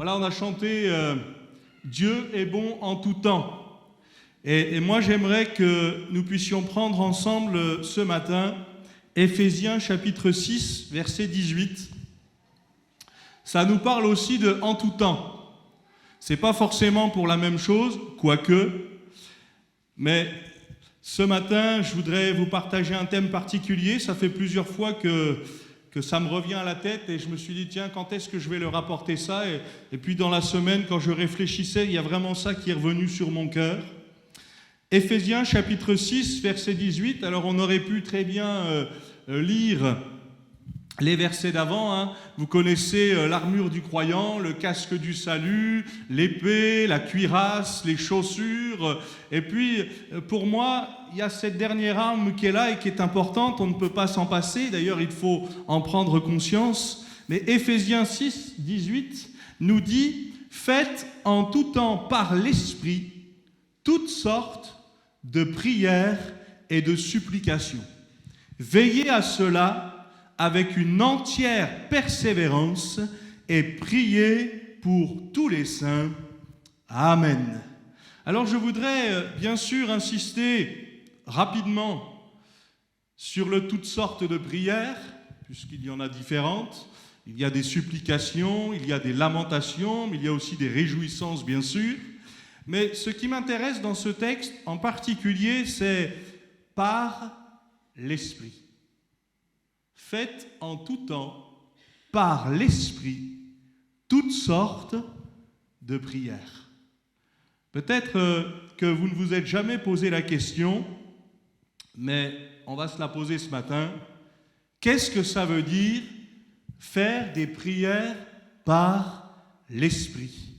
Voilà, on a chanté Dieu est bon en tout temps. Et moi, j'aimerais que nous puissions prendre ensemble ce matin Éphésiens chapitre 6, verset 18. Ça nous parle aussi de en tout temps. C'est pas forcément pour la même chose, quoique, mais ce matin, je voudrais vous partager un thème particulier. Ça fait plusieurs fois que ça me revient à la tête et je me suis dit, tiens, quand est-ce que je vais leur apporter ça et puis dans la semaine, quand je réfléchissais, il y a vraiment ça qui est revenu sur mon cœur. Éphésiens chapitre 6, verset 18. Alors on aurait pu très bien lire les versets d'avant, hein. Vous connaissez l'armure du croyant, le casque du salut, l'épée, la cuirasse, les chaussures. Et puis, pour moi, il y a cette dernière arme qui est là et qui est importante. On ne peut pas s'en passer. D'ailleurs, il faut en prendre conscience. Mais Éphésiens 6, 18 nous dit « Faites en tout temps par l'Esprit toutes sortes de prières et de supplications. Veillez à cela avec une entière persévérance et priez pour tous les saints. Amen. » Alors je voudrais bien sûr insister rapidement sur toutes sortes de prières, puisqu'il y en a différentes. Il y a des supplications, il y a des lamentations, mais il y a aussi des réjouissances bien sûr. Mais ce qui m'intéresse dans ce texte en particulier, c'est par l'Esprit. Faites en tout temps, par l'Esprit, toutes sortes de prières. Peut-être que vous ne vous êtes jamais posé la question, mais on va se la poser ce matin. Qu'est-ce que ça veut dire faire des prières par l'Esprit?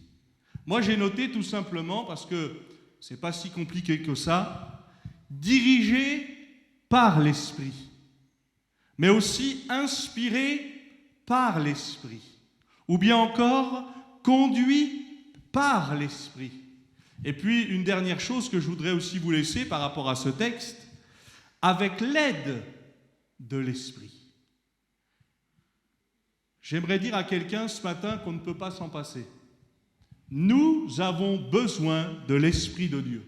Moi, j'ai noté tout simplement, parce que c'est pas si compliqué que ça, dirigé par l'Esprit, mais aussi inspiré par l'Esprit, ou bien encore conduit par l'Esprit. Et puis, une dernière chose que je voudrais aussi vous laisser par rapport à ce texte, avec l'aide de l'Esprit. J'aimerais dire à quelqu'un ce matin qu'on ne peut pas s'en passer. Nous avons besoin de l'Esprit de Dieu.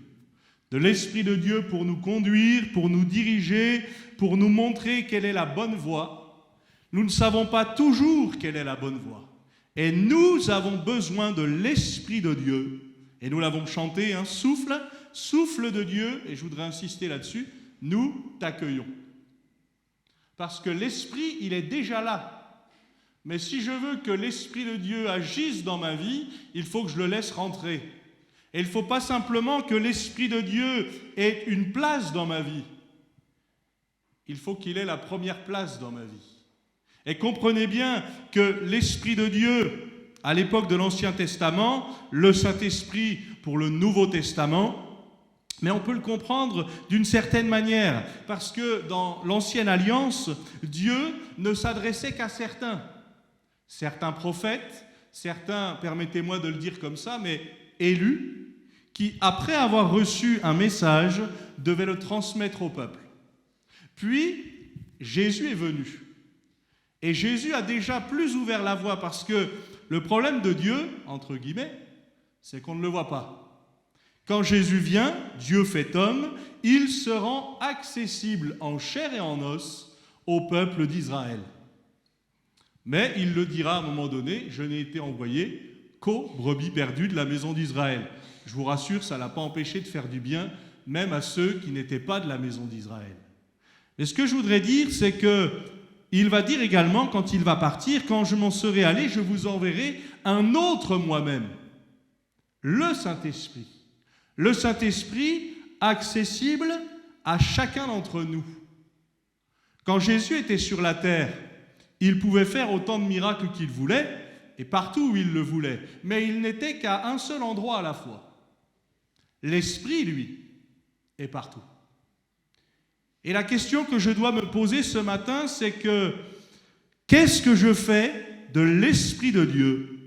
De l'Esprit de Dieu pour nous conduire, pour nous diriger, pour nous montrer quelle est la bonne voie. Nous ne savons pas toujours quelle est la bonne voie. Et nous avons besoin de l'Esprit de Dieu. Et nous l'avons chanté, hein, souffle, souffle de Dieu, et je voudrais insister là-dessus, nous t'accueillons. Parce que l'Esprit, il est déjà là. Mais si je veux que l'Esprit de Dieu agisse dans ma vie, il faut que je le laisse rentrer. Et il ne faut pas simplement que l'Esprit de Dieu ait une place dans ma vie. Il faut qu'il ait la première place dans ma vie. Et comprenez bien que l'Esprit de Dieu, à l'époque de l'Ancien Testament, le Saint-Esprit pour le Nouveau Testament, mais on peut le comprendre d'une certaine manière, parce que dans l'Ancienne Alliance, Dieu ne s'adressait qu'à certains prophètes, certains, permettez-moi de le dire comme ça, mais élus, qui, après avoir reçu un message, devaient le transmettre au peuple. Puis, Jésus est venu. Et Jésus a déjà plus ouvert la voie, parce que le problème de Dieu, entre guillemets, c'est qu'on ne le voit pas. Quand Jésus vient, Dieu fait homme, il se rend accessible en chair et en os au peuple d'Israël. Mais il le dira à un moment donné, je n'ai été envoyé qu'aux brebis perdues de la maison d'Israël. Je vous rassure, ça ne l'a pas empêché de faire du bien, même à ceux qui n'étaient pas de la maison d'Israël. Mais ce que je voudrais dire, c'est qu'il va dire également, quand il va partir, quand je m'en serai allé, je vous enverrai un autre moi-même, le Saint-Esprit. Le Saint-Esprit accessible à chacun d'entre nous. Quand Jésus était sur la terre, il pouvait faire autant de miracles qu'il voulait, et partout où il le voulait, mais il n'était qu'à un seul endroit à la fois. L'Esprit, lui, est partout. Et la question que je dois me poser ce matin, c'est que qu'est-ce que je fais de l'Esprit de Dieu?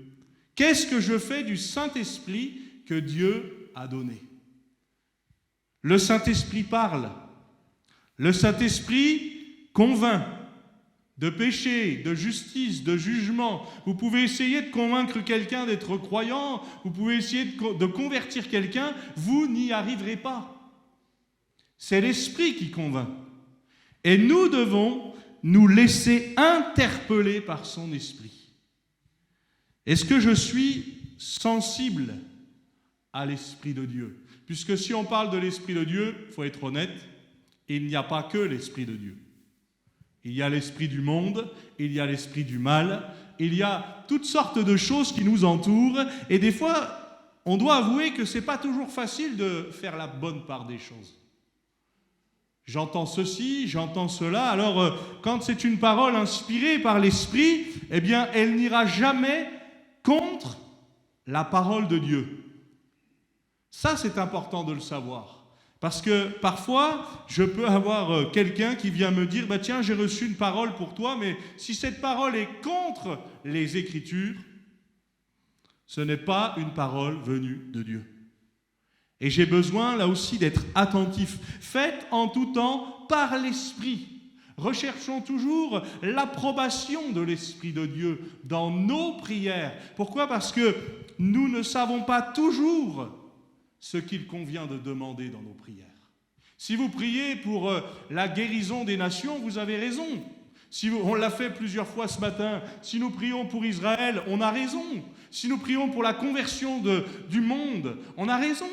Qu'est-ce que je fais du Saint-Esprit que Dieu a donné? Le Saint-Esprit parle. Le Saint-Esprit convainc. de péché, de justice, de jugement. Vous pouvez essayer de convaincre quelqu'un d'être croyant, vous pouvez essayer de convertir quelqu'un, vous n'y arriverez pas. C'est l'Esprit qui convainc. Et nous devons nous laisser interpeller par son Esprit. Est-ce que je suis sensible à l'Esprit de Dieu? Puisque si on parle de l'Esprit de Dieu, il faut être honnête, il n'y a pas que l'Esprit de Dieu. Il y a l'esprit du monde, il y a l'esprit du mal, il y a toutes sortes de choses qui nous entourent, et des fois, on doit avouer que ce n'est pas toujours facile de faire la bonne part des choses. J'entends ceci, j'entends cela, alors quand c'est une parole inspirée par l'esprit, eh bien, elle n'ira jamais contre la parole de Dieu. Ça, c'est important de le savoir. Parce que parfois, je peux avoir quelqu'un qui vient me dire « Tiens, j'ai reçu une parole pour toi, mais si cette parole est contre les Écritures, ce n'est pas une parole venue de Dieu. » Et j'ai besoin, là aussi, d'être attentif. Faites en tout temps par l'Esprit. Recherchons toujours l'approbation de l'Esprit de Dieu dans nos prières. Pourquoi? Parce que nous ne savons pas toujours ce qu'il convient de demander dans nos prières. Si vous priez pour la guérison des nations, vous avez raison. On l'a fait plusieurs fois ce matin. Si nous prions pour Israël, on a raison. Si nous prions pour la conversion du monde, on a raison.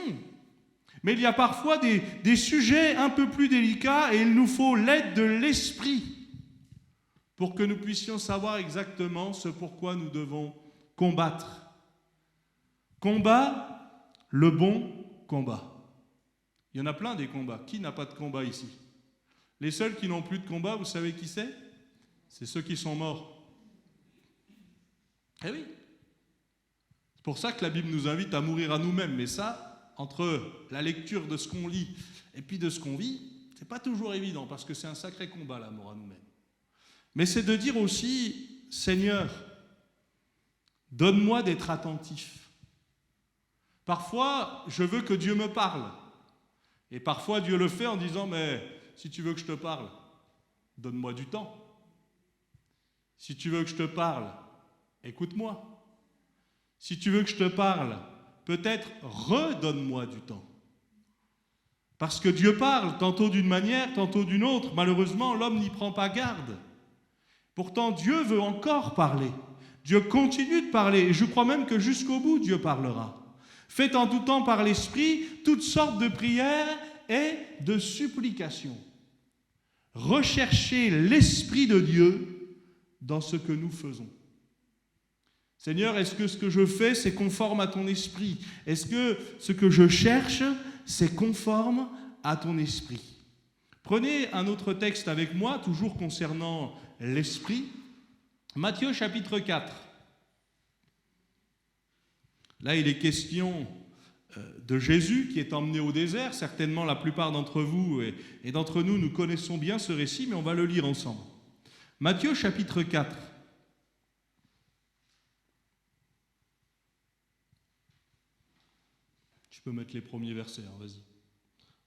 Mais il y a parfois des sujets un peu plus délicats et il nous faut l'aide de l'Esprit pour que nous puissions savoir exactement ce pourquoi nous devons combattre. Combat le bon combat. Il y en a plein des combats. Qui n'a pas de combat ici? Les seuls qui n'ont plus de combat, vous savez qui c'est? C'est ceux qui sont morts. Eh oui. C'est pour ça que la Bible nous invite à mourir à nous-mêmes. Mais ça, entre la lecture de ce qu'on lit et puis de ce qu'on vit, c'est pas toujours évident parce que c'est un sacré combat, la mort à nous-mêmes. Mais c'est de dire aussi, Seigneur, donne-moi d'être attentif. Parfois, je veux que Dieu me parle. Et parfois, Dieu le fait en disant, mais si tu veux que je te parle, donne-moi du temps. Si tu veux que je te parle, écoute-moi. Si tu veux que je te parle, peut-être redonne-moi du temps. Parce que Dieu parle, tantôt d'une manière, tantôt d'une autre. Malheureusement, l'homme n'y prend pas garde. Pourtant, Dieu veut encore parler. Dieu continue de parler. Et je crois même que jusqu'au bout, Dieu parlera. Faites en tout temps par l'Esprit toutes sortes de prières et de supplications. Recherchez l'Esprit de Dieu dans ce que nous faisons. Seigneur, est-ce que ce que je fais, c'est conforme à ton esprit? Est-ce que ce que je cherche, c'est conforme à ton esprit? Prenez un autre texte avec moi, toujours concernant l'esprit. Matthieu chapitre 4. Là, il est question de Jésus qui est emmené au désert. Certainement, la plupart d'entre vous et d'entre nous, nous connaissons bien ce récit, mais on va le lire ensemble. Matthieu chapitre 4. Je peux mettre les premiers versets, hein, vas-y.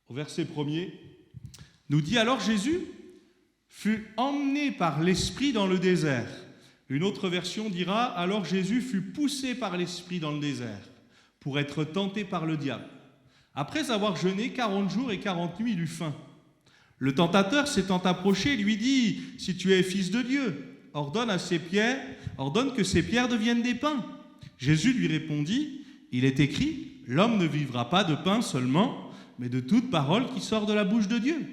Au verset 1er, nous dit « Alors Jésus fut emmené par l'Esprit dans le désert. » Une autre version dira « Alors Jésus fut poussé par l'Esprit dans le désert pour être tenté par le diable. Après avoir jeûné 40 jours et 40 nuits, il eut faim. Le tentateur s'étant approché lui dit « Si tu es fils de Dieu, ordonne que ces pierres deviennent des pains. » Jésus lui répondit « Il est écrit, l'homme ne vivra pas de pain seulement, mais de toute parole qui sort de la bouche de Dieu. »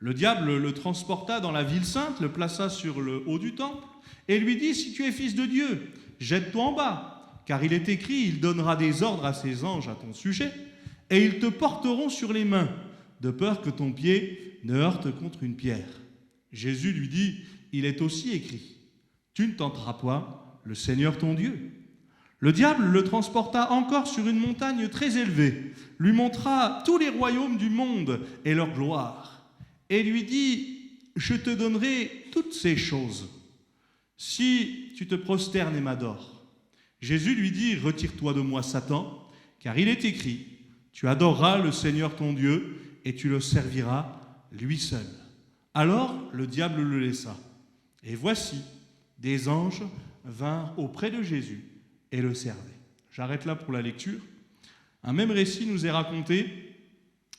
Le diable le transporta dans la ville sainte, le plaça sur le haut du temple, et lui dit, si tu es fils de Dieu, jette-toi en bas, car il est écrit, il donnera des ordres à ses anges à ton sujet, et ils te porteront sur les mains, de peur que ton pied ne heurte contre une pierre. Jésus lui dit, il est aussi écrit, tu ne tenteras pas le Seigneur ton Dieu. Le diable le transporta encore sur une montagne très élevée, lui montra tous les royaumes du monde et leur gloire, et lui dit, je te donnerai toutes ces choses, si tu te prosternes et m'adores. Jésus lui dit, retire-toi de moi, Satan, car il est écrit, tu adoreras le Seigneur ton Dieu et tu le serviras lui seul. Alors le diable le laissa. Et voici, des anges vinrent auprès de Jésus et le servaient. J'arrête là pour la lecture. Un même récit nous est raconté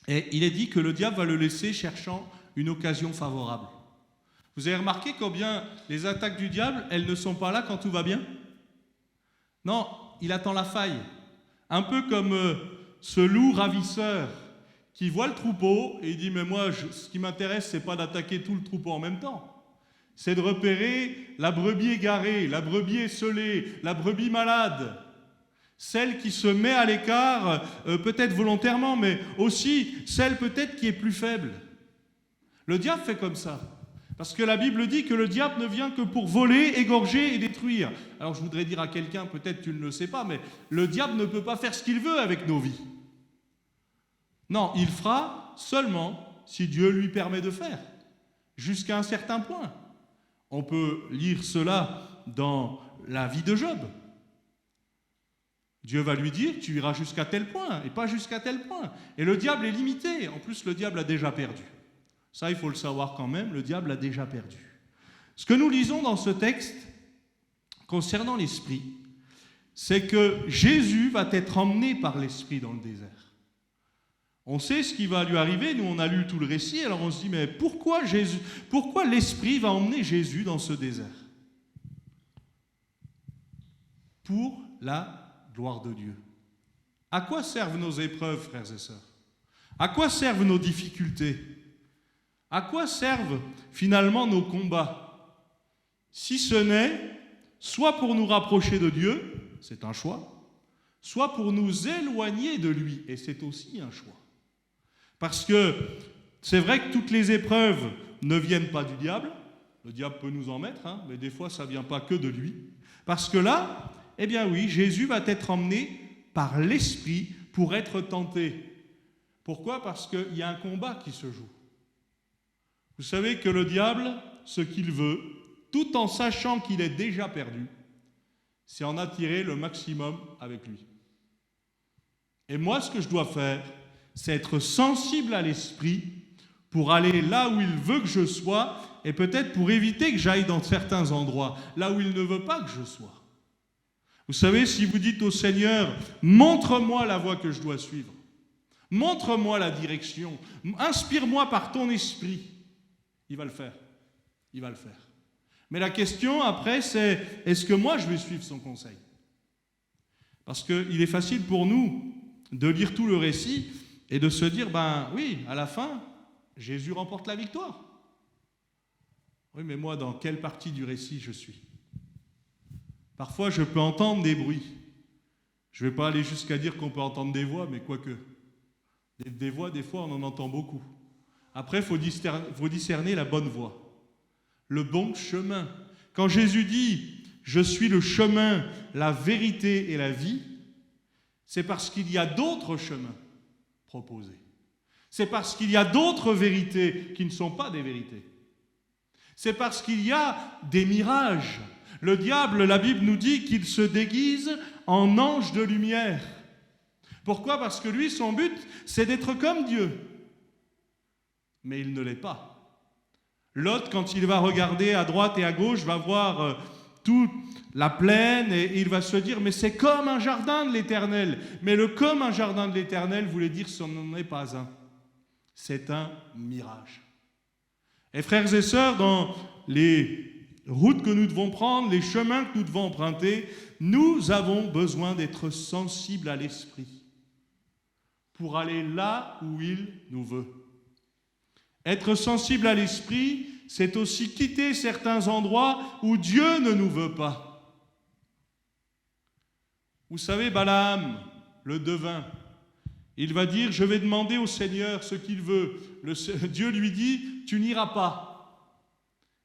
et il est dit que le diable va le laisser cherchant une occasion favorable. Vous avez remarqué combien les attaques du diable, elles ne sont pas là quand tout va bien? Non, il attend la faille. Un peu comme ce loup ravisseur qui voit le troupeau et il dit « Mais moi, ce qui m'intéresse, c'est pas d'attaquer tout le troupeau en même temps. C'est de repérer la brebis égarée, la brebis esseulée, la brebis malade, celle qui se met à l'écart, peut-être volontairement, mais aussi celle peut-être qui est plus faible. » Le diable fait comme ça. Parce que la Bible dit que le diable ne vient que pour voler, égorger et détruire. Alors je voudrais dire à quelqu'un, peut-être tu ne le sais pas, mais le diable ne peut pas faire ce qu'il veut avec nos vies. Non, il fera seulement si Dieu lui permet de faire, jusqu'à un certain point. On peut lire cela dans la vie de Job. Dieu va lui dire, tu iras jusqu'à tel point, et pas jusqu'à tel point. Et le diable est limité. En plus, le diable a déjà perdu. Ça, il faut le savoir quand même, le diable a déjà perdu. Ce que nous lisons dans ce texte, concernant l'Esprit, c'est que Jésus va être emmené par l'Esprit dans le désert. On sait ce qui va lui arriver, nous on a lu tout le récit, alors on se dit, mais pourquoi l'Esprit va emmener Jésus dans ce désert? Pour la gloire de Dieu. À quoi servent nos épreuves, frères et sœurs? À quoi servent nos difficultés? À quoi servent finalement nos combats? Si ce n'est soit pour nous rapprocher de Dieu, c'est un choix, soit pour nous éloigner de lui, et c'est aussi un choix. Parce que c'est vrai que toutes les épreuves ne viennent pas du diable, le diable peut nous en mettre, mais des fois ça ne vient pas que de lui. Parce que là, eh bien oui, Jésus va être emmené par l'Esprit pour être tenté. Pourquoi? Parce qu'il y a un combat qui se joue. Vous savez que le diable, ce qu'il veut, tout en sachant qu'il est déjà perdu, c'est en attirer le maximum avec lui. Et moi, ce que je dois faire, c'est être sensible à l'Esprit pour aller là où il veut que je sois et peut-être pour éviter que j'aille dans certains endroits, là où il ne veut pas que je sois. Vous savez, si vous dites au Seigneur, montre-moi la voie que je dois suivre, montre-moi la direction, inspire-moi par ton esprit, il va le faire. Il va le faire. Mais la question après, c'est est-ce que moi je vais suivre son conseil? Parce qu'il est facile pour nous de lire tout le récit et de se dire, ben oui, à la fin, Jésus remporte la victoire. Oui, mais moi, dans quelle partie du récit je suis? Parfois, je peux entendre des bruits. Je ne vais pas aller jusqu'à dire qu'on peut entendre des voix, mais quoique. Des voix, des fois, on en entend beaucoup. Après, il faut discerner la bonne voie, le bon chemin. Quand Jésus dit « Je suis le chemin, la vérité et la vie », c'est parce qu'il y a d'autres chemins proposés. C'est parce qu'il y a d'autres vérités qui ne sont pas des vérités. C'est parce qu'il y a des mirages. Le diable, la Bible nous dit qu'il se déguise en ange de lumière. Pourquoi? Parce que lui, son but, c'est d'être comme Dieu. Mais il ne l'est pas. Lot, quand il va regarder à droite et à gauche, va voir toute la plaine et il va se dire, mais c'est comme un jardin de l'Éternel. Mais le comme un jardin de l'Éternel voulait dire ce n'en est pas un. C'est un mirage. Et frères et sœurs, dans les routes que nous devons prendre, les chemins que nous devons emprunter, nous avons besoin d'être sensibles à l'Esprit pour aller là où il nous veut. Être sensible à l'Esprit, c'est aussi quitter certains endroits où Dieu ne nous veut pas. Vous savez, Balaam, le devin, il va dire, je vais demander au Seigneur ce qu'il veut. Dieu lui dit, tu n'iras pas.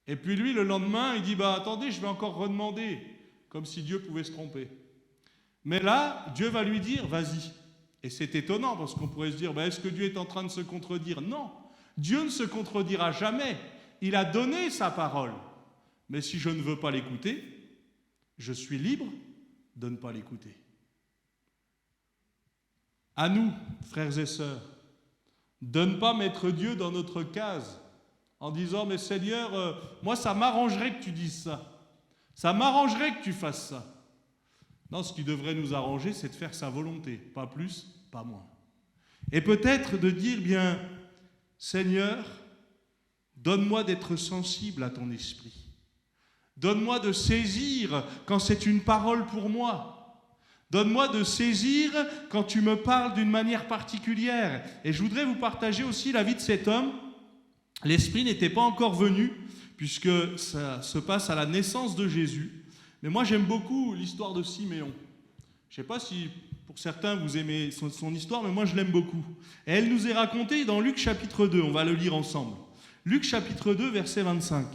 Et puis lui, le lendemain, il dit, attendez, je vais encore redemander, comme si Dieu pouvait se tromper. Mais là, Dieu va lui dire, vas-y. Et c'est étonnant, parce qu'on pourrait se dire, est-ce que Dieu est en train de se contredire? Non, Dieu ne se contredira jamais. Il a donné sa parole. Mais si je ne veux pas l'écouter, je suis libre de ne pas l'écouter. À nous, frères et sœurs, de ne pas mettre Dieu dans notre case en disant « Mais Seigneur, moi ça m'arrangerait que tu dises ça. Ça m'arrangerait que tu fasses ça. » Non, ce qui devrait nous arranger, c'est de faire sa volonté. Pas plus, pas moins. Et peut-être de dire, bien, Seigneur, donne-moi d'être sensible à ton esprit. Donne-moi de saisir quand c'est une parole pour moi. Donne-moi de saisir quand tu me parles d'une manière particulière. Et je voudrais vous partager aussi la vie de cet homme. L'Esprit n'était pas encore venu, puisque ça se passe à la naissance de Jésus. Mais moi, j'aime beaucoup l'histoire de Siméon. Je ne sais pas si, pour certains, vous aimez son histoire, mais moi, je l'aime beaucoup. Et elle nous est racontée dans Luc chapitre 2. On va le lire ensemble. Luc chapitre 2, verset 25.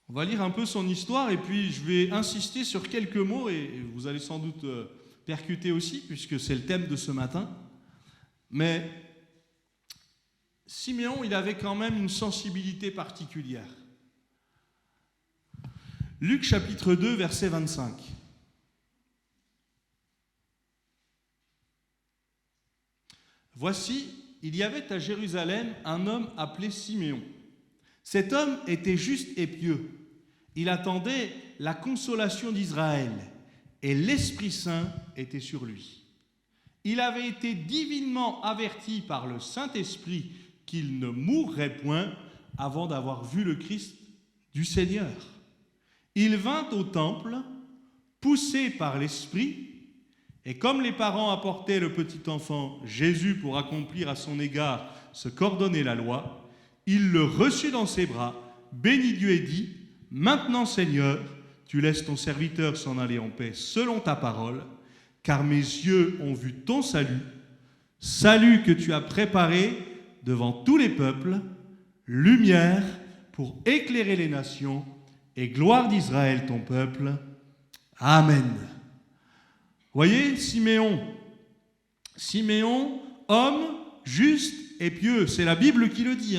On va lire un peu son histoire et puis je vais insister sur quelques mots et vous allez sans doute percuter aussi puisque c'est le thème de ce matin. Mais Siméon, il avait quand même une sensibilité particulière. Luc chapitre 2, verset 25. Voici, il y avait à Jérusalem un homme appelé Siméon. Cet homme était juste et pieux. Il attendait la consolation d'Israël et l'Esprit Saint était sur lui. Il avait été divinement averti par le Saint-Esprit qu'il ne mourrait point avant d'avoir vu le Christ du Seigneur. Il vint au temple, poussé par l'Esprit, et comme les parents apportaient le petit enfant Jésus pour accomplir à son égard ce qu'ordonnait la loi, il le reçut dans ses bras, bénit Dieu et dit « Maintenant, Seigneur, tu laisses ton serviteur s'en aller en paix selon ta parole, car mes yeux ont vu ton salut, salut que tu as préparé devant tous les peuples, lumière pour éclairer les nations et gloire d'Israël ton peuple. Amen. » Voyez, Siméon, homme juste et pieux, c'est la Bible qui le dit.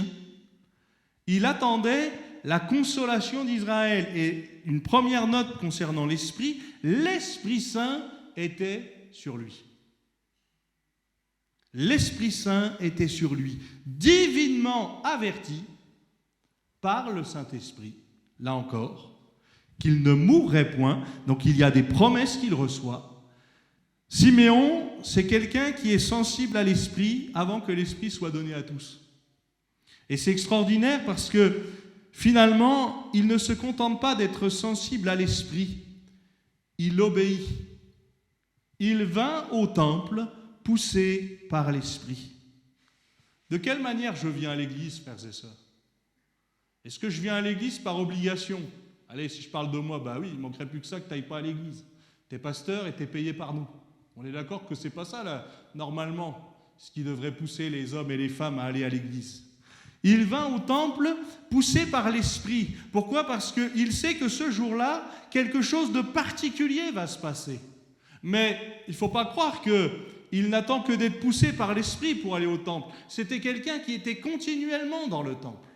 Il attendait la consolation d'Israël. Et une première note concernant l'Esprit, l'Esprit Saint était sur lui. L'Esprit Saint était sur lui, divinement averti par le Saint-Esprit, là encore, qu'il ne mourrait point. Donc il y a des promesses qu'il reçoit. Siméon, c'est quelqu'un qui est sensible à l'Esprit avant que l'Esprit soit donné à tous. Et c'est extraordinaire parce que finalement, il ne se contente pas d'être sensible à l'Esprit, il obéit. Il vint au temple poussé par l'Esprit. De quelle manière je viens à l'église, frères et sœurs? Est-ce que je viens à l'église par obligation? Allez, si je parle de moi, bah oui, il ne manquerait plus que ça que tu n'ailles pas à l'église. Tu es pasteur et tu es payé par nous. On est d'accord que ce n'est pas ça, là, normalement, ce qui devrait pousser les hommes et les femmes à aller à l'église. Il vint au temple poussé par l'Esprit. Pourquoi? Parce qu'il sait que ce jour-là, quelque chose de particulier va se passer. Mais il ne faut pas croire qu'il n'attend que d'être poussé par l'Esprit pour aller au temple. C'était quelqu'un qui était continuellement dans le temple.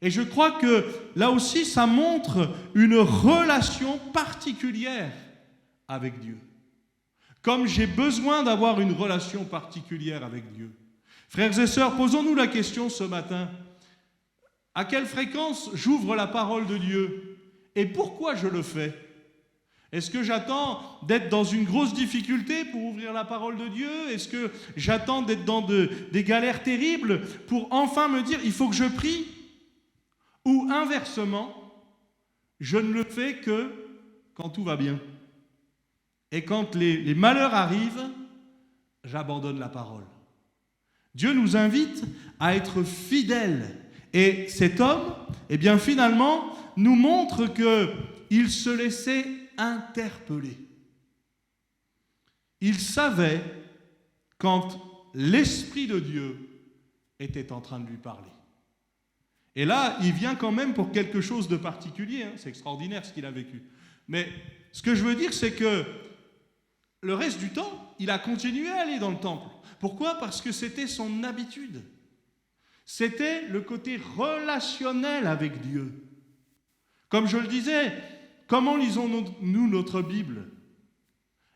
Et je crois que là aussi, ça montre une relation particulière avec Dieu. Comme j'ai besoin d'avoir une relation particulière avec Dieu. Frères et sœurs, posons-nous la question ce matin. À quelle fréquence j'ouvre la parole de Dieu? Et pourquoi je le fais? Est-ce que j'attends d'être dans une grosse difficulté pour ouvrir la parole de Dieu? Est-ce que j'attends d'être dans des galères terribles pour enfin me dire, il faut que je prie? Ou inversement, je ne le fais que quand tout va bien. Et quand les malheurs arrivent, j'abandonne la parole. Dieu nous invite à être fidèles. Et cet homme, eh bien finalement, nous montre qu'il se laissait interpeller. Il savait quand l'Esprit de Dieu était en train de lui parler. Et là, il vient quand même pour quelque chose de particulier. C'est extraordinaire ce qu'il a vécu. Mais ce que je veux dire, c'est que le reste du temps, il a continué à aller dans le temple. Pourquoi? Parce que c'était son habitude. C'était le côté relationnel avec Dieu. Comme je le disais, comment lisons-nous notre Bible?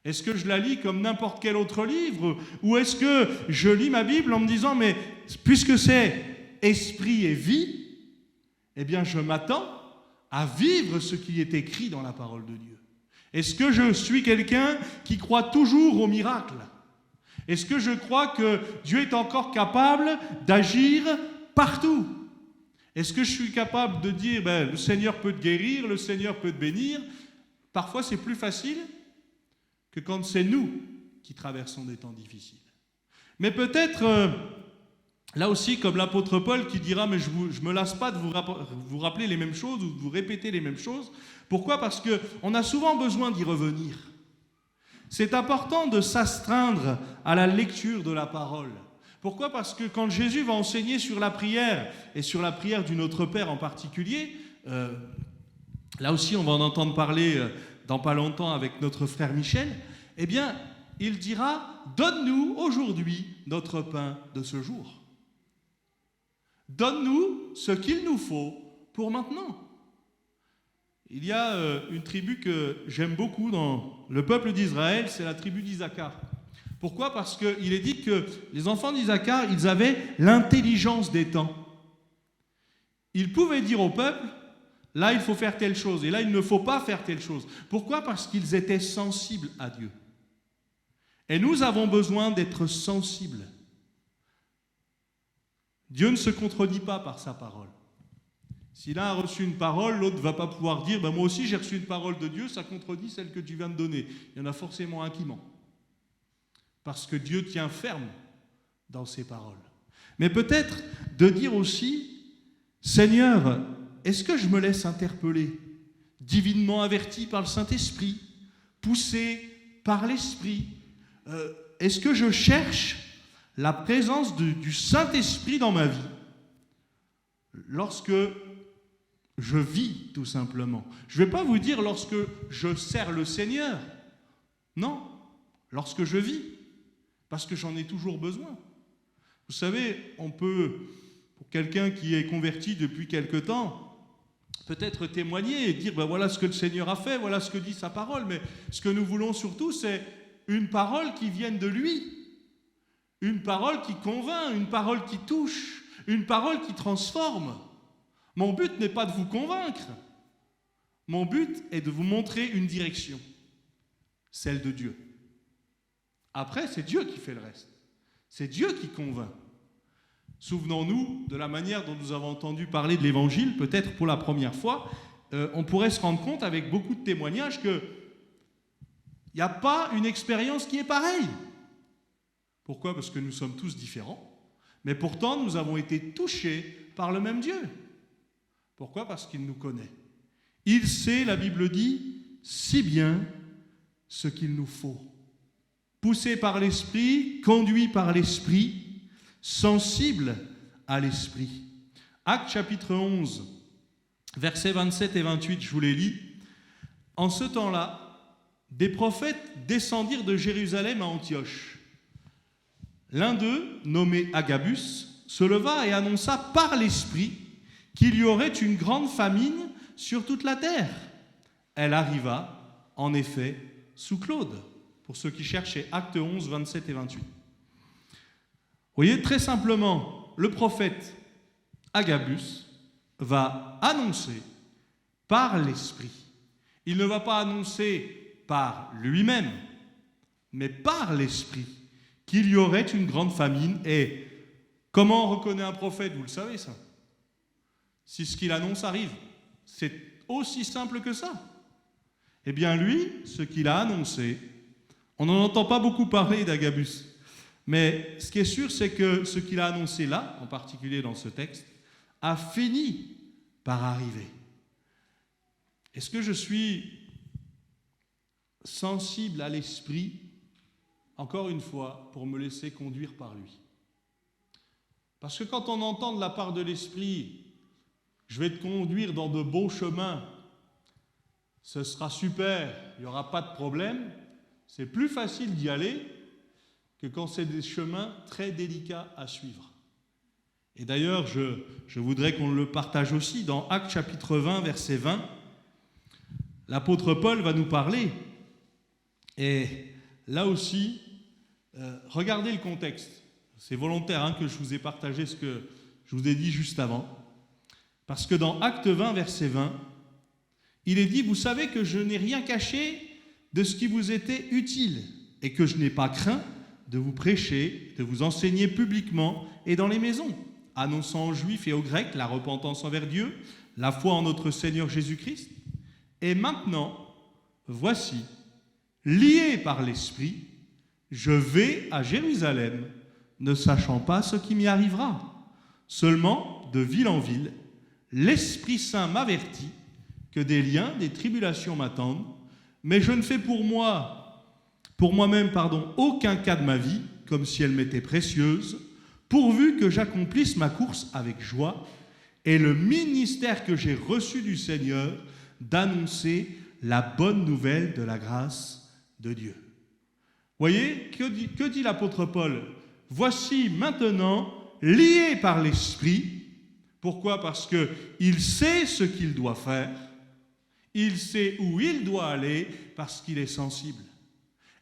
Est-ce que je la lis comme n'importe quel autre livre? Ou est-ce que je lis ma Bible en me disant, mais puisque c'est esprit et vie, eh bien je m'attends à vivre ce qui est écrit dans la parole de Dieu. Est-ce que je suis quelqu'un qui croit toujours au miracle? Est-ce que je crois que Dieu est encore capable d'agir partout? Est-ce que je suis capable de dire, le Seigneur peut te guérir, le Seigneur peut te bénir? Parfois c'est plus facile que quand c'est nous qui traversons des temps difficiles. Mais peut-être, là aussi, comme l'apôtre Paul qui dira, mais je ne me lasse pas de vous rappeler les mêmes choses ou de vous répéter les mêmes choses. Pourquoi? Parce qu'on a souvent besoin d'y revenir. C'est important de s'astreindre à la lecture de la parole. Pourquoi? Parce que quand Jésus va enseigner sur la prière, et sur la prière du Notre Père en particulier, là aussi on va en entendre parler dans pas longtemps avec notre frère Michel, eh bien, il dira, donne-nous aujourd'hui notre pain de ce jour. Donne-nous ce qu'il nous faut pour maintenant. Il y a une tribu que j'aime beaucoup dans le peuple d'Israël, c'est la tribu d'Isaacar. Pourquoi? Parce qu'il est dit que les enfants d'Isaacar, ils avaient l'intelligence des temps. Ils pouvaient dire au peuple, là il faut faire telle chose, et là il ne faut pas faire telle chose. Pourquoi? Parce qu'ils étaient sensibles à Dieu. Et nous avons besoin d'être sensibles. Dieu ne se contredit pas par sa parole. Si l'un a reçu une parole, l'autre ne va pas pouvoir dire, moi aussi j'ai reçu une parole de Dieu, ça contredit celle que tu viens de donner. Il y en a forcément un qui ment. Parce que Dieu tient ferme dans ses paroles. Mais peut-être de dire aussi, Seigneur, est-ce que je me laisse interpeller, divinement averti par le Saint-Esprit, poussé par l'Esprit? Est-ce que je cherche la présence du Saint-Esprit dans ma vie lorsque je vis, tout simplement? Je ne vais pas vous dire lorsque je sers le Seigneur. Non, lorsque je vis, parce que j'en ai toujours besoin. Vous savez, on peut, pour quelqu'un qui est converti depuis quelque temps, peut-être témoigner et dire, voilà ce que le Seigneur a fait, voilà ce que dit sa parole, mais ce que nous voulons surtout, c'est une parole qui vienne de lui, une parole qui convainc, une parole qui touche, une parole qui transforme. Mon but n'est pas de vous convaincre, mon but est de vous montrer une direction, celle de Dieu. Après, c'est Dieu qui fait le reste, c'est Dieu qui convainc. Souvenons-nous de la manière dont nous avons entendu parler de l'Évangile, peut-être pour la première fois. On pourrait se rendre compte avec beaucoup de témoignages qu'il n'y a pas une expérience qui est pareille. Pourquoi? Parce que nous sommes tous différents, mais pourtant nous avons été touchés par le même Dieu. Pourquoi? Parce qu'il nous connaît. Il sait, la Bible dit, si bien ce qu'il nous faut. Poussé par l'Esprit, conduit par l'Esprit, sensible à l'Esprit. Actes chapitre 11, versets 27 et 28, je vous les lis. En ce temps-là, des prophètes descendirent de Jérusalem à Antioche. L'un d'eux, nommé Agabus, se leva et annonça par l'Esprit qu'il y aurait une grande famine sur toute la terre. Elle arriva, en effet, sous Claude, pour ceux qui cherchaient, Actes 11, 27 et 28. Vous voyez, très simplement, le prophète Agabus va annoncer par l'Esprit. Il ne va pas annoncer par lui-même, mais par l'Esprit, qu'il y aurait une grande famine. Et comment on reconnaît un prophète? Vous le savez, ça. Si ce qu'il annonce arrive, c'est aussi simple que ça. Eh bien, lui, ce qu'il a annoncé, on n'en entend pas beaucoup parler d'Agabus. Mais ce qui est sûr, c'est que ce qu'il a annoncé là, en particulier dans ce texte, a fini par arriver. Est-ce que je suis sensible à l'Esprit, encore une fois, pour me laisser conduire par lui? Parce que quand on entend de la part de l'Esprit, je vais te conduire dans de beaux chemins, ce sera super, il n'y aura pas de problème, c'est plus facile d'y aller que quand c'est des chemins très délicats à suivre. Et d'ailleurs, je voudrais qu'on le partage aussi dans Actes chapitre 20, verset 20. L'apôtre Paul va nous parler et là aussi, regardez le contexte. C'est volontaire que je vous ai partagé ce que je vous ai dit juste avant. Parce que dans Acte 20, verset 20, il est dit, vous savez que je n'ai rien caché de ce qui vous était utile et que je n'ai pas craint de vous prêcher, de vous enseigner publiquement et dans les maisons, annonçant aux Juifs et aux Grecs la repentance envers Dieu, la foi en notre Seigneur Jésus-Christ. Et maintenant, voici, lié par l'Esprit, je vais à Jérusalem, ne sachant pas ce qui m'y arrivera. Seulement, de ville en ville, l'Esprit Saint m'avertit que des liens, des tribulations m'attendent, mais je ne fais pour moi-même, aucun cas de ma vie, comme si elle m'était précieuse, pourvu que j'accomplisse ma course avec joie et le ministère que j'ai reçu du Seigneur d'annoncer la bonne nouvelle de la grâce de Dieu. Voyez, que dit l'apôtre Paul ? Voici maintenant, lié par l'Esprit. Pourquoi ? Parce qu'il sait ce qu'il doit faire, il sait où il doit aller, parce qu'il est sensible.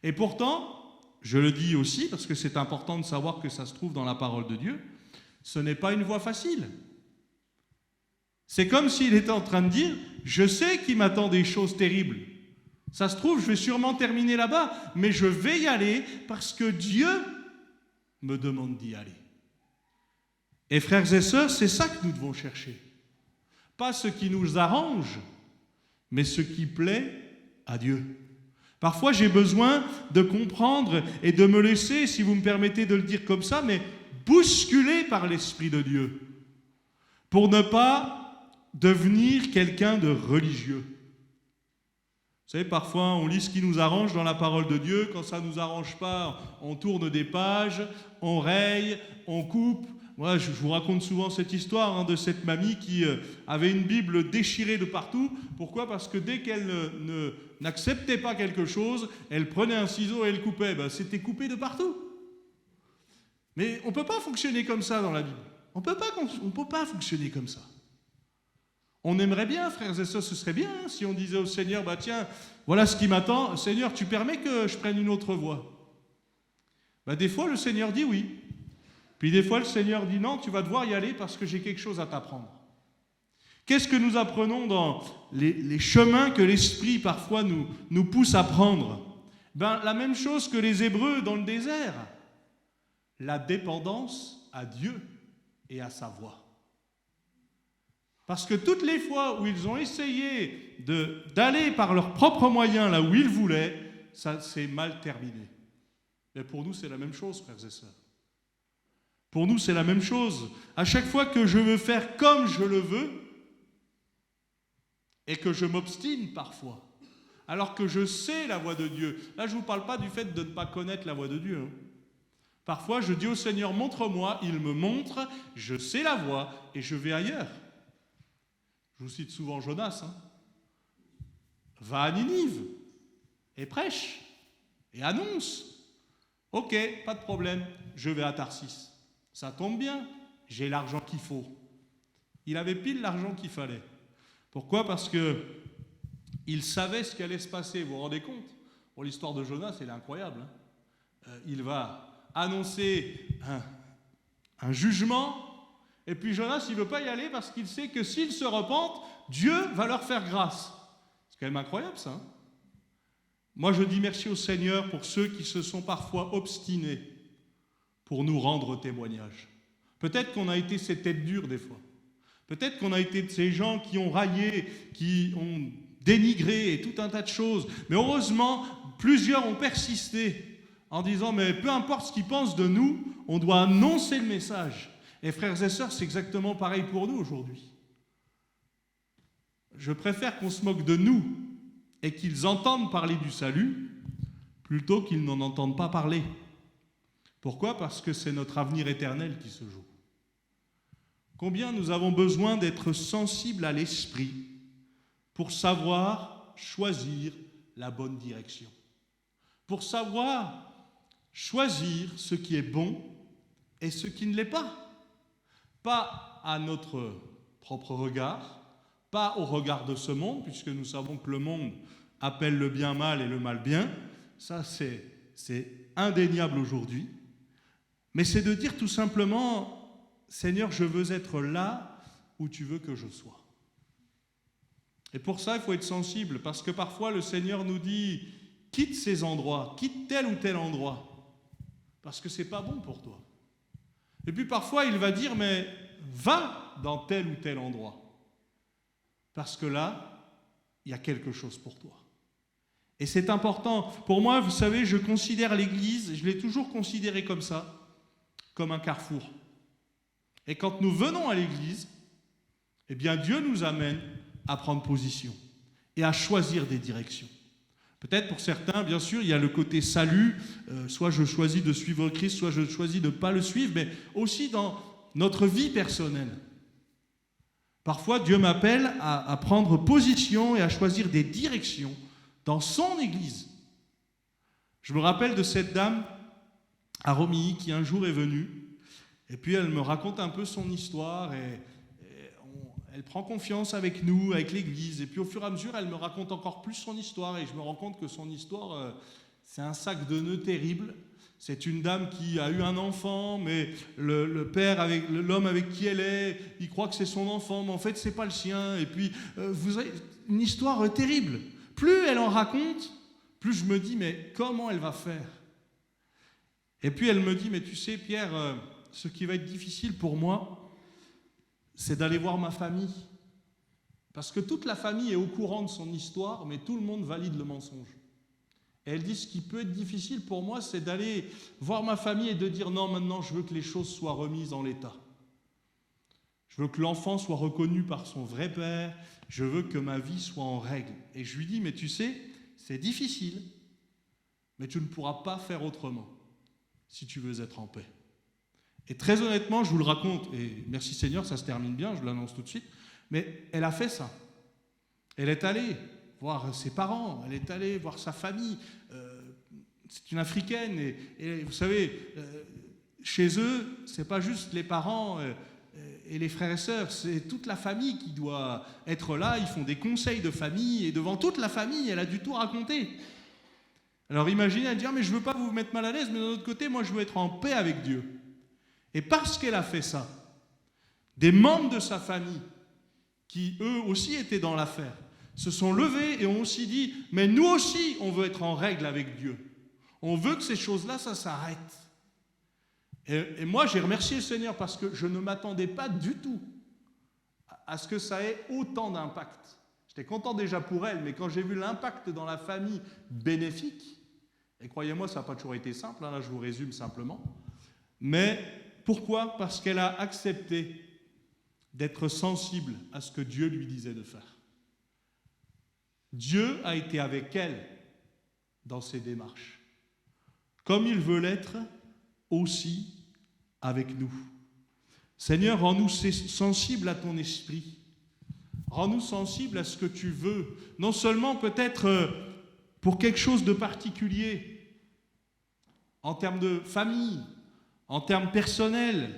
Et pourtant, je le dis aussi, parce que c'est important de savoir que ça se trouve dans la parole de Dieu, ce n'est pas une voie facile. C'est comme s'il était en train de dire, je sais qu'il m'attend des choses terribles. Ça se trouve, je vais sûrement terminer là-bas, mais je vais y aller parce que Dieu me demande d'y aller. Et frères et sœurs, c'est ça que nous devons chercher. Pas ce qui nous arrange, mais ce qui plaît à Dieu. Parfois, j'ai besoin de comprendre et de me laisser, si vous me permettez de le dire comme ça, mais bousculer par l'Esprit de Dieu, pour ne pas devenir quelqu'un de religieux. Vous savez, parfois, on lit ce qui nous arrange dans la parole de Dieu. Quand ça ne nous arrange pas, on tourne des pages, on raye, on coupe. Moi, je vous raconte souvent cette histoire de cette mamie qui avait une Bible déchirée de partout. Pourquoi ? Parce que dès qu'elle n'acceptait pas quelque chose, elle prenait un ciseau et elle coupait. C'était coupé de partout. Mais on ne peut pas fonctionner comme ça dans la Bible. On ne peut pas fonctionner comme ça. On aimerait bien, frères et sœurs, ce serait bien si on disait au Seigneur, tiens, voilà ce qui m'attend. Seigneur, tu permets que je prenne une autre voie ? Des fois, le Seigneur dit oui. Puis des fois, le Seigneur dit non, tu vas devoir y aller parce que j'ai quelque chose à t'apprendre. Qu'est-ce que nous apprenons dans les chemins que l'Esprit parfois nous pousse à prendre ? La même chose que les Hébreux dans le désert. La dépendance à Dieu et à sa voix. Parce que toutes les fois où ils ont essayé d'aller par leurs propres moyens là où ils voulaient, ça s'est mal terminé. Mais pour nous, c'est la même chose, frères et sœurs. Pour nous, c'est la même chose. À chaque fois que je veux faire comme je le veux, et que je m'obstine parfois, alors que je sais la voie de Dieu. Là, je ne vous parle pas du fait de ne pas connaître la voie de Dieu. Parfois, je dis au Seigneur, montre-moi, il me montre, je sais la voie, et je vais ailleurs. Je vous cite souvent Jonas. Va à Ninive, et prêche, et annonce. Ok, pas de problème, je vais à Tarsis. Ça tombe bien, j'ai l'argent qu'il faut. Il avait pile l'argent qu'il fallait. Pourquoi ? Parce qu'il savait ce qui allait se passer. Vous vous rendez compte ? L'histoire de Jonas, elle est incroyable. Il va annoncer un jugement, et puis Jonas, il ne veut pas y aller parce qu'il sait que s'ils se repentent, Dieu va leur faire grâce. C'est quand même incroyable, ça. Moi, je dis merci au Seigneur pour ceux qui se sont parfois obstinés pour nous rendre témoignage. Peut-être qu'on a été ces têtes dures des fois. Peut-être qu'on a été de ces gens qui ont raillé, qui ont dénigré et tout un tas de choses. Mais heureusement, plusieurs ont persisté en disant « mais peu importe ce qu'ils pensent de nous, on doit annoncer le message ». Et frères et sœurs, c'est exactement pareil pour nous aujourd'hui. Je préfère qu'on se moque de nous et qu'ils entendent parler du salut plutôt qu'ils n'en entendent pas parler. Pourquoi ? Parce que c'est notre avenir éternel qui se joue. Combien nous avons besoin d'être sensibles à l'esprit pour savoir choisir la bonne direction, pour savoir choisir ce qui est bon et ce qui ne l'est pas. Pas à notre propre regard, pas au regard de ce monde, puisque nous savons que le monde appelle le bien mal et le mal bien. Ça, c'est c'est indéniable aujourd'hui, mais c'est de dire tout simplement, Seigneur, je veux être là où tu veux que je sois. Et pour ça, il faut être sensible, parce que parfois le Seigneur nous dit, quitte ces endroits, quitte tel ou tel endroit, parce que c'est pas bon pour toi. Et puis parfois, il va dire, mais va dans tel ou tel endroit, parce que là, il y a quelque chose pour toi. Et c'est important. Pour moi, vous savez, je considère l'Église, je l'ai toujours considérée comme ça, comme un carrefour. Et quand nous venons à l'Église, eh bien Dieu nous amène à prendre position et à choisir des directions. Peut-être pour certains, bien sûr, il y a le côté salut, soit je choisis de suivre Christ, soit je choisis de ne pas le suivre, mais aussi dans notre vie personnelle. Parfois, Dieu m'appelle à prendre position et à choisir des directions dans son Église. Je me rappelle de cette dame à Romilly qui un jour est venue, et puis elle me raconte un peu son histoire, et elle prend confiance avec nous, avec l'Église, et puis au fur et à mesure, elle me raconte encore plus son histoire, et je me rends compte que son histoire, c'est un sac de nœuds terrible. C'est une dame qui a eu un enfant, mais le père, l'homme avec qui elle est, il croit que c'est son enfant, mais en fait, c'est pas le sien. Et puis, vous avez une histoire terrible. Plus elle en raconte, plus je me dis, mais comment elle va faire? Et puis elle me dit, mais tu sais, Pierre, ce qui va être difficile pour moi, c'est d'aller voir ma famille. Parce que toute la famille est au courant de son histoire, mais tout le monde valide le mensonge. Et elle dit, ce qui peut être difficile pour moi, c'est d'aller voir ma famille et de dire, non, maintenant, je veux que les choses soient remises en l'état. Je veux que l'enfant soit reconnu par son vrai père. Je veux que ma vie soit en règle. Et je lui dis, mais tu sais, c'est difficile, mais tu ne pourras pas faire autrement si tu veux être en paix. Et très honnêtement, je vous le raconte, et merci Seigneur, ça se termine bien, je l'annonce tout de suite, mais elle a fait ça. Elle est allée voir ses parents, elle est allée voir sa famille. C'est une Africaine, et vous savez, chez eux, c'est pas juste les parents et les frères et sœurs, c'est toute la famille qui doit être là. Ils font des conseils de famille, et devant toute la famille, elle a du tout raconté. Alors imaginez, elle dit, ah, mais je veux pas vous mettre mal à l'aise, mais d'un autre côté, moi je veux être en paix avec Dieu. Et parce qu'elle a fait ça, des membres de sa famille, qui eux aussi étaient dans l'affaire, se sont levés et ont aussi dit, mais nous aussi, on veut être en règle avec Dieu. On veut que ces choses-là, ça s'arrête. Et moi, j'ai remercié le Seigneur parce que je ne m'attendais pas du tout à ce que ça ait autant d'impact. J'étais content déjà pour elle, mais quand j'ai vu l'impact dans la famille bénéfique, et croyez-moi, ça n'a pas toujours été simple, là je vous résume simplement, mais pourquoi? Parce qu'elle a accepté d'être sensible à ce que Dieu lui disait de faire. Dieu a été avec elle dans ses démarches, comme il veut l'être aussi avec nous. Seigneur, rends-nous sensibles à ton esprit. Rends-nous sensibles à ce que tu veux. Non seulement peut-être pour quelque chose de particulier, en termes de famille, en termes personnels,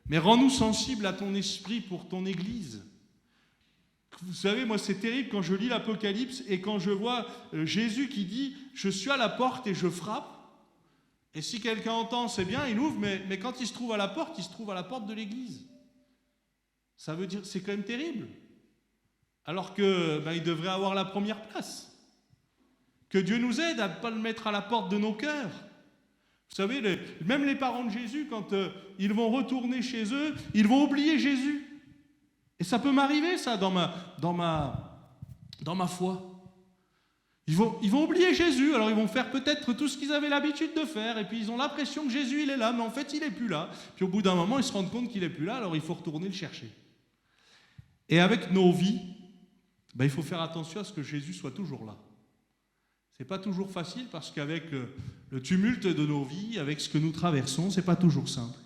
mais rends-nous sensibles à ton esprit pour ton Église. Vous savez, moi c'est terrible quand je lis l'Apocalypse et quand je vois Jésus qui dit « Je suis à la porte et je frappe ». Et si quelqu'un entend, c'est bien, il ouvre, mais quand il se trouve à la porte, il se trouve à la porte de l'Église. Ça veut dire, c'est quand même terrible. Alors qu'il devrait avoir la première place. Que Dieu nous aide à ne pas le mettre à la porte de nos cœurs. Vous savez, même les parents de Jésus, quand ils vont retourner chez eux, ils vont oublier Jésus. Et ça peut m'arriver, ça, dans ma foi. Ils vont oublier Jésus, alors ils vont faire peut-être tout ce qu'ils avaient l'habitude de faire, et puis ils ont l'impression que Jésus, il est là, mais en fait, il n'est plus là. Puis au bout d'un moment, ils se rendent compte qu'il n'est plus là, alors il faut retourner le chercher. Et avec nos vies, il faut faire attention à ce que Jésus soit toujours là. C'est pas toujours facile, parce qu'avec le tumulte de nos vies, avec ce que nous traversons, c'est pas toujours simple.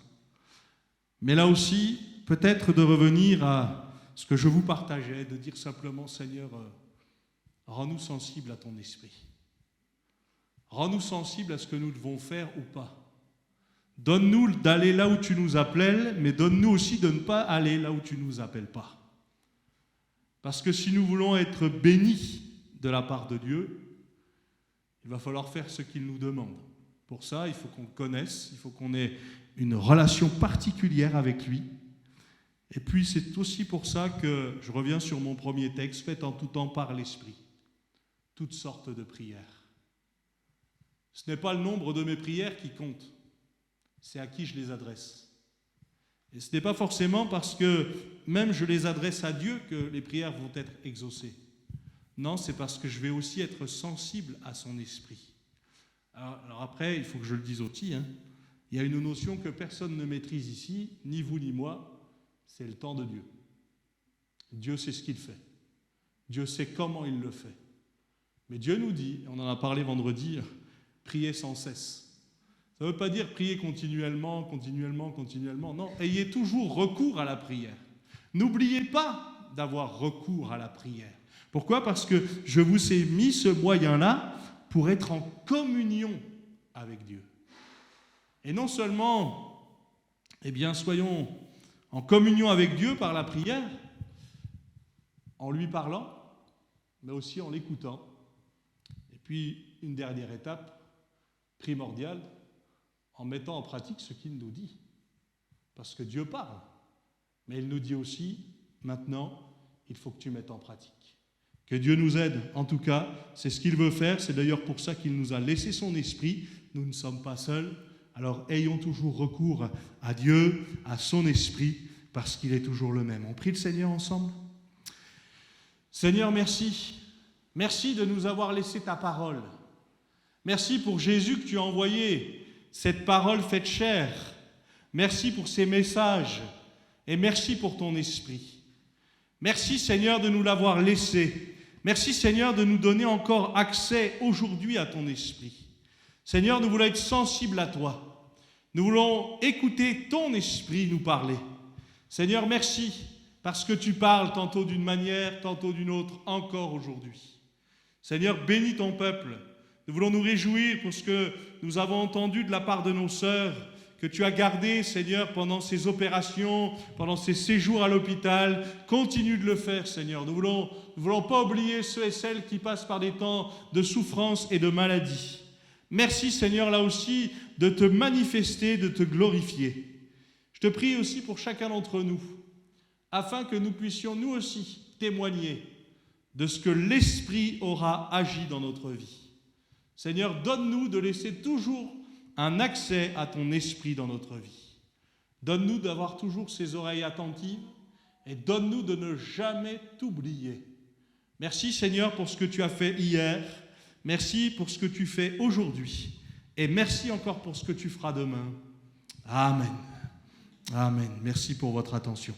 Mais là aussi, peut-être de revenir à ce que je vous partageais, de dire simplement, Seigneur, rends-nous sensibles à ton esprit. Rends-nous sensibles à ce que nous devons faire ou pas. Donne-nous d'aller là où tu nous appelles, mais donne-nous aussi de ne pas aller là où tu ne nous appelles pas. Parce que si nous voulons être bénis de la part de Dieu, il va falloir faire ce qu'il nous demande. Pour ça, il faut qu'on le connaisse, il faut qu'on ait une relation particulière avec lui. Et puis, c'est aussi pour ça que je reviens sur mon premier texte, faites en tout temps par l'Esprit, toutes sortes de prières. Ce n'est pas le nombre de mes prières qui compte, c'est à qui je les adresse. Et ce n'est pas forcément parce que même je les adresse à Dieu que les prières vont être exaucées. Non, c'est parce que je vais aussi être sensible à son esprit. Alors après, il faut que je le dise aussi, il y a une notion que personne ne maîtrise ici, ni vous ni moi, c'est le temps de Dieu. Dieu sait ce qu'il fait. Dieu sait comment il le fait. Mais Dieu nous dit, on en a parlé vendredi, priez sans cesse. Ça ne veut pas dire prier continuellement. Non, ayez toujours recours à la prière. N'oubliez pas d'avoir recours à la prière. Pourquoi ? Parce que je vous ai mis ce moyen-là pour être en communion avec Dieu. Et non seulement, soyons en communion avec Dieu par la prière, en lui parlant, mais aussi en l'écoutant. Et puis, une dernière étape primordiale, en mettant en pratique ce qu'il nous dit. Parce que Dieu parle, mais il nous dit aussi, maintenant, il faut que tu mettes en pratique. Que Dieu nous aide, en tout cas, c'est ce qu'il veut faire, c'est d'ailleurs pour ça qu'il nous a laissé son esprit, nous ne sommes pas seuls, alors ayons toujours recours à Dieu, à son esprit, parce qu'il est toujours le même. On prie le Seigneur ensemble. Seigneur, merci. Merci de nous avoir laissé ta parole. Merci pour Jésus que tu as envoyé, cette parole faite chair. Merci pour ces messages et merci pour ton esprit. Merci Seigneur de nous l'avoir laissé. Merci Seigneur de nous donner encore accès aujourd'hui à ton esprit. Seigneur, nous voulons être sensibles à toi. Nous voulons écouter ton esprit nous parler. Seigneur, merci parce que tu parles tantôt d'une manière, tantôt d'une autre, encore aujourd'hui. Seigneur, bénis ton peuple. Nous voulons nous réjouir pour ce que nous avons entendu de la part de nos sœurs, que tu as gardé, Seigneur, pendant ces opérations, pendant ces séjours à l'hôpital. Continue de le faire, Seigneur. Nous voulons pas oublier ceux et celles qui passent par des temps de souffrance et de maladie. Merci, Seigneur, là aussi, de te manifester, de te glorifier. Je te prie aussi pour chacun d'entre nous, afin que nous puissions, nous aussi, témoigner de ce que l'Esprit aura agi dans notre vie. Seigneur, donne-nous de laisser toujours un accès à ton esprit dans notre vie. Donne-nous d'avoir toujours ces oreilles attentives et donne-nous de ne jamais t'oublier. Merci Seigneur pour ce que tu as fait hier, merci pour ce que tu fais aujourd'hui et merci encore pour ce que tu feras demain. Amen. Amen. Merci pour votre attention.